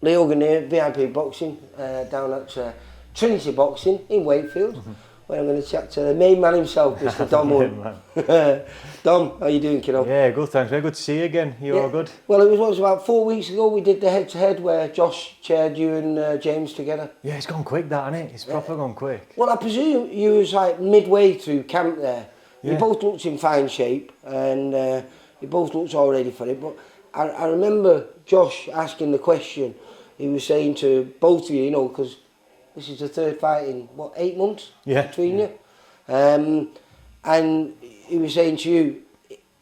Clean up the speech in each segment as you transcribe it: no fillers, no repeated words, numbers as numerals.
Leo Grenadier, VIP boxing, down at Trilogy Boxing in Wakefield, where I'm going to chat to the main man himself, Mr. Dom Hunt. Dom, how you doing, kiddo? Yeah, good, thanks. Very good to see you again. You all good? Well, it was about 4 weeks ago we did the head-to-head where Josh chaired you and James together. Yeah, it's gone quick, that, hasn't it? It's proper gone quick. Well, I presume you was like midway through camp there. Yeah. You both looked in fine shape and you both looked all ready for it. But I remember Josh asking the question. He was saying to both of you, you know, because this is the third fight in, 8 months between you? And he was saying to you,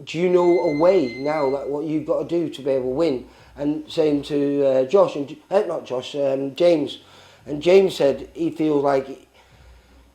do you know a way now that what you've got to do to be able to win? And saying to Josh, and not Josh, James. And James said he feels like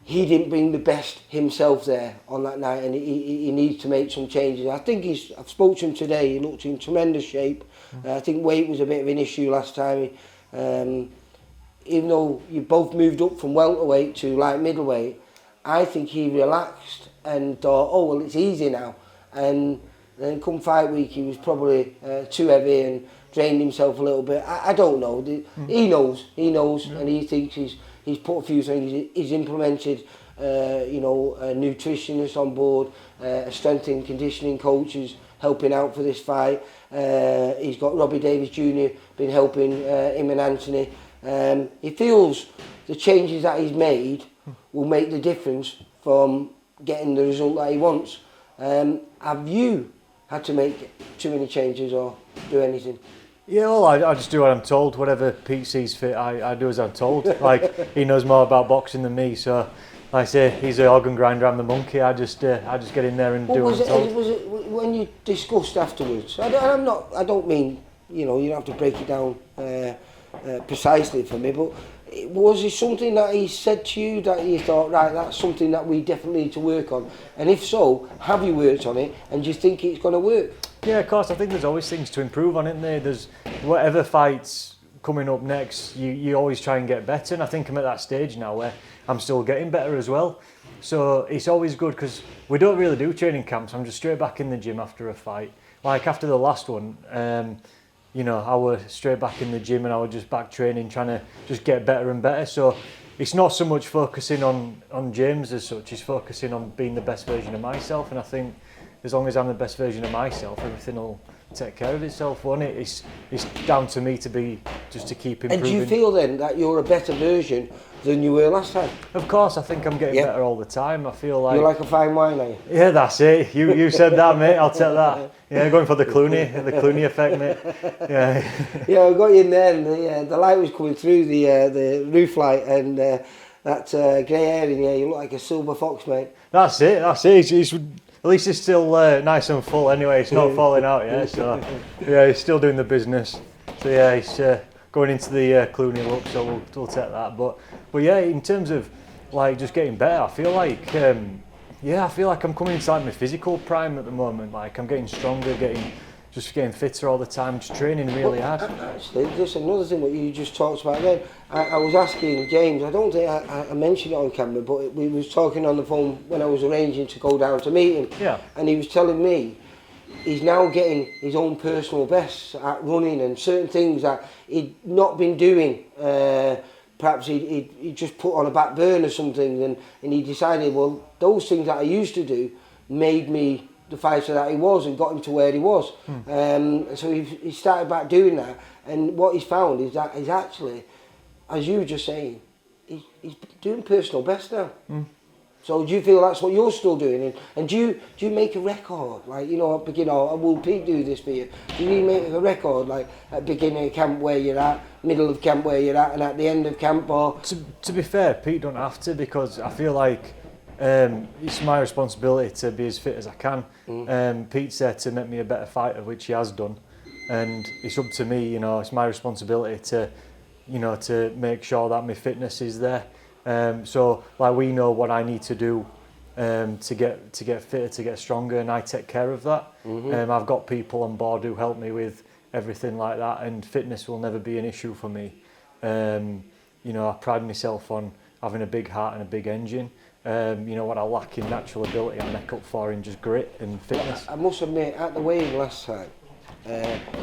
he didn't bring the best himself there on that night and he needs to make some changes. I think I've spoken to him today, he looked in tremendous shape. I think weight was a bit of an issue last time. Even though you both moved up from welterweight to light middleweight, I think he relaxed and thought, oh well, it's easy now. And then come fight week he was probably too heavy and drained himself a little bit. I don't know. He knows, and he thinks he's put a few things. He's implemented, a nutritionist on board, a strength and conditioning coach who's helping out for this fight. He's got Robbie Davis Jr. been helping him and Anthony. He feels the changes that he's made will make the difference from getting the result that he wants. Have you had to make too many changes or do anything? Yeah, well, I just do what I'm told. Whatever Pete sees fit, I do as I'm told. Like, he knows more about boxing than me, so like I say, he's the organ grinder, I'm the monkey. I just get in there and do what I'm told. Was it when you discussed afterwards? I don't mean, you don't have to break it down precisely for me, but was it something that he said to you that you thought, right, that's something that we definitely need to work on? And if so, have you worked on it and do you think it's going to work? Yeah, of course. I think there's always things to improve on, isn't there? There's whatever fights coming up next, you always try and get better, and I think I'm at that stage now where I'm still getting better as well. So it's always good because we don't really do training camps. I'm just straight back in the gym after a fight. Like after the last one, I was straight back in the gym and I was just back training, trying to just get better and better. So it's not so much focusing on James as such, it's focusing on being the best version of myself. And I think as long as I'm the best version of myself, everything will take care of itself, won't it? It's down to me to keep improving. And do you feel then that you're a better version than you were last time? Of course, I think I'm getting better all the time. I feel like... You're like a fine wine, are you? Yeah, that's it. You said that, mate. I'll take that. Yeah, going for the Clooney effect, mate. Yeah. Yeah, I got you in there and the light was coming through the roof light and that grey hair in here, you look like a silver fox, mate. That's it. He's at least it's still nice and full anyway. It's not falling out yet. So yeah, he's still doing the business. So yeah, he's going into the Clooney look. So we'll take that. But yeah, in terms of like just getting better, I feel like I'm coming into like my physical prime at the moment. Like I'm getting stronger, getting fitter all the time, just training really hard. Actually, there's another thing what you just talked about then. I was asking James, I don't think I mentioned it on camera, but we was talking on the phone when I was arranging to go down to meet him. Yeah. And he was telling me he's now getting his own personal bests at running and certain things that he'd not been doing. Perhaps he just put on a back burner something and he decided, well, those things that I used to do made me the fighter that he was and got him to where he was. So he started back doing that, and what he's found is that he's actually, as you were just saying, he's doing personal best now. So do you feel that's what you're still doing? And do you make a record? Like, at beginning, will Pete do this for you? Do you make a record, like at beginning of camp where you're at, middle of camp where you're at, and at the end of camp? Or to be fair, Pete don't have to, because I feel like it's my responsibility to be as fit as I can. Pete's there to make me a better fighter, which he has done, and it's up to me. It's my responsibility to make sure that my fitness is there. So like we know what I need to do to get fitter, to get stronger, and I take care of that. I've got people on board who help me with everything like that, and fitness will never be an issue for me. I pride myself on having a big heart and a big engine. What I lack in natural ability, I make up for in just grit and fitness. I must admit, at the weigh-in last time,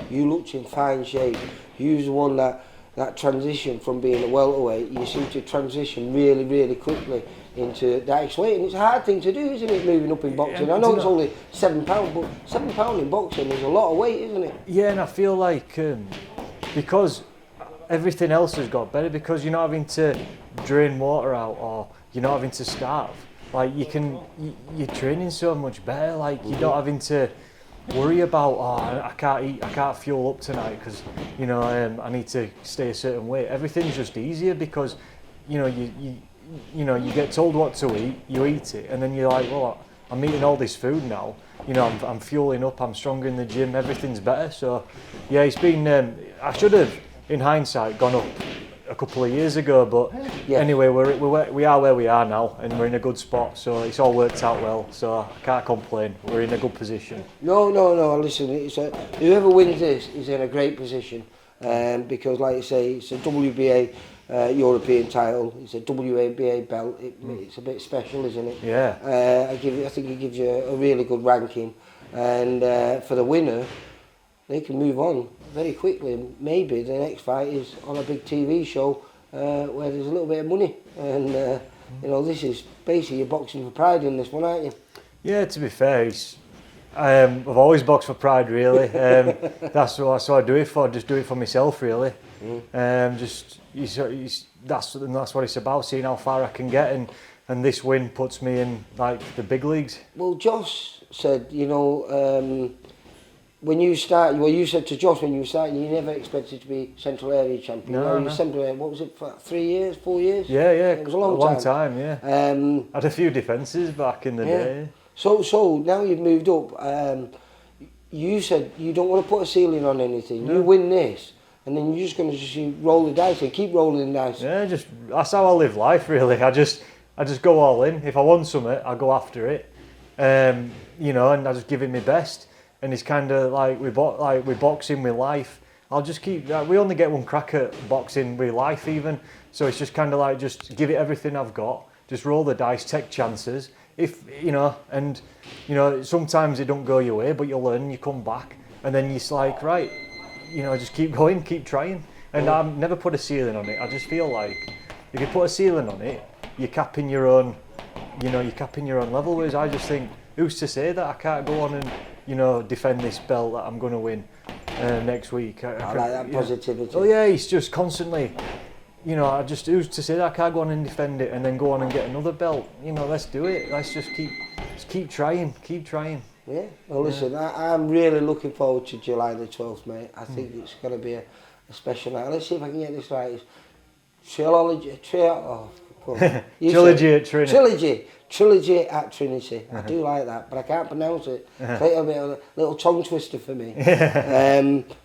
you looked in fine shape. You was the one that that transition from being a welterweight, you seem to transition really, really quickly into the next weight, and it's a hard thing to do, isn't it, moving up in boxing? I know it's only £7, but £7 in boxing is a lot of weight, isn't it? Yeah, and I feel like because everything else has got better, because you're not having to drain water out, or you're not having to starve. Like you're training so much better. Like you're not having to worry about, I can't eat, I can't fuel up tonight because I need to stay a certain weight. Everything's just easier because you get told what to eat, you eat it, and then you're like, well, I'm eating all this food now. I'm fueling up, I'm stronger in the gym, everything's better. So yeah, it's been. I should have, in hindsight, gone up a couple of years ago, but anyway, we are where we are now, and we're in a good spot, so it's all worked out well, so I can't complain. We're in a good position. No, listen, whoever wins this is in a great position, because like you say, it's a WBA European title, it's a WBA belt, it's a bit special, isn't it? Yeah. I think it gives you a really good ranking, and for the winner, they can move on very quickly. Maybe the next fight is on a big TV show where there's a little bit of money, and this is basically you're boxing for pride in this one, aren't you? Yeah, to be fair, I've always boxed for pride, really. That's what I do it for. Just do it for myself, really. That's what it's about. Seeing how far I can get, and this win puts me in like the big leagues. Well, Josh said, when you start, you said to Josh when you were starting, you never expected to be Central Area champion. No. Central Area, what was it, for 3 years, 4 years? Yeah. It was a long time, yeah. Had a few defences back in the day. So now you've moved up. You said you don't want to put a ceiling on anything. No. You win this, and then you're just going to roll the dice and keep rolling the dice. Yeah, that's how I live life, really. I just go all in. If I want something, I go after it. And I just give it my best. And it's kind of like with boxing with life. I'll just keep. We only get one crack at boxing with life, even. So it's just kind of like just give it everything I've got. Just roll the dice, take chances. Sometimes it don't go your way, but you learn. You come back, and then you're like, right, just keep going, keep trying. And I've never put a ceiling on it. I just feel like if you put a ceiling on it, you're capping your own. You're capping your own level. Whereas I just think, who's to say that I can't go on and defend this belt that I'm going to win next week. I like that positivity. Oh yeah, it's just constantly, who's to say that I can't go on and defend it and then go on and get another belt? Let's do it. Let's just keep trying. Yeah. Well, listen, I'm really looking forward to July the 12th, mate. I think it's going to be a special night. Let's see if I can get this right. It's Trilogy at Trinity. I do like that, but I can't pronounce it. It's like a little tongue twister for me.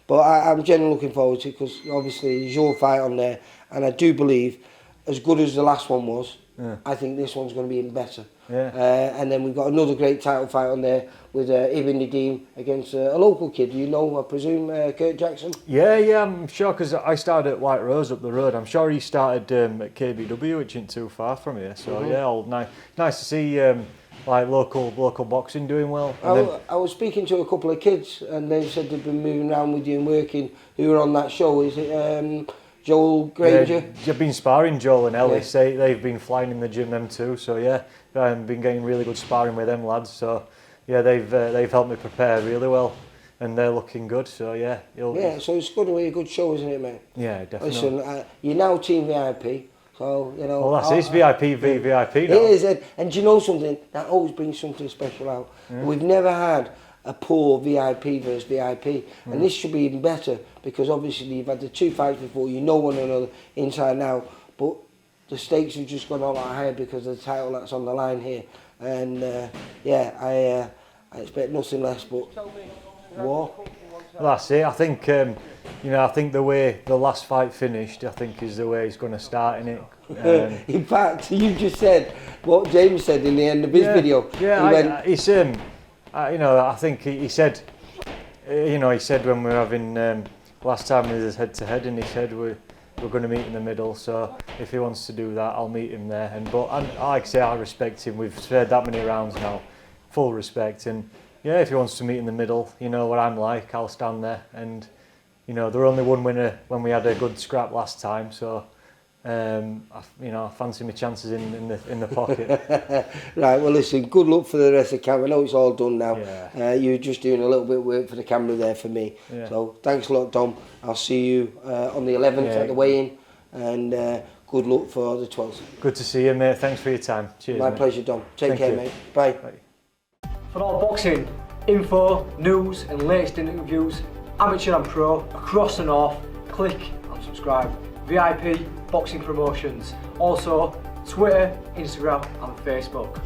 But I'm genuinely looking forward to it because obviously there's your fight on there, and I do believe, as good as the last one was, I think this one's going to be even better. And then we've got another great title fight on there with Ibn Nadim against a local kid. I presume, Kurt Jackson? Yeah, I'm sure, because I started at White Rose up the road. I'm sure he started at KBW, which isn't too far from here. So nice to see local boxing doing well. I was speaking to a couple of kids, and they said they've been moving around with you and working. Who were on that show? Is it Joel Granger? You've been sparring Joel and Ellis. They've been flying in the gym, them too. So I've been getting really good sparring with them lads. So they've helped me prepare really well, and they're looking good. So so it's going to be a good show, isn't it, mate? Yeah, definitely. Listen, you're now Team VIP. So, well, that's it. VIP v VIP now. It is, and do you know something? That always brings something special out. We've never had a poor VIP versus VIP, and this should be even better because obviously you've had the two fights before, one another inside and out, but the stakes have just gone a lot higher because of the title that's on the line here, and I expect nothing less but war. Well, that's it. I think I think the way the last fight finished, I think is the way he's going to start in it. In fact, you just said what James said in the end of his video. Yeah, I think he said, he said when we were having last time we was head to head, and he said we're going to meet in the middle. So if he wants to do that, I'll meet him there. But like I say, I respect him. We've shared that many rounds now, full respect. And if he wants to meet in the middle, what I'm like, I'll stand there and you know, there were only one winner when we had a good scrap last time, so I fancy my chances in the pocket. Right, well listen, good luck for the rest of the camp. I know it's all done now. Yeah. You're just doing a little bit of work for the camera there for me. Yeah. So thanks a lot, Dom. I'll see you on the 11th at the weigh-in, and good luck for the 12th. Good to see you, mate. Thanks for your time. Cheers. My mate. pleasure, Dom. Take Thank care, you. mate. Bye. Bye. For all boxing info, news and latest interviews, amateur and pro, across the north, click and subscribe. VIP Boxing Promotions. Also Twitter, Instagram and Facebook.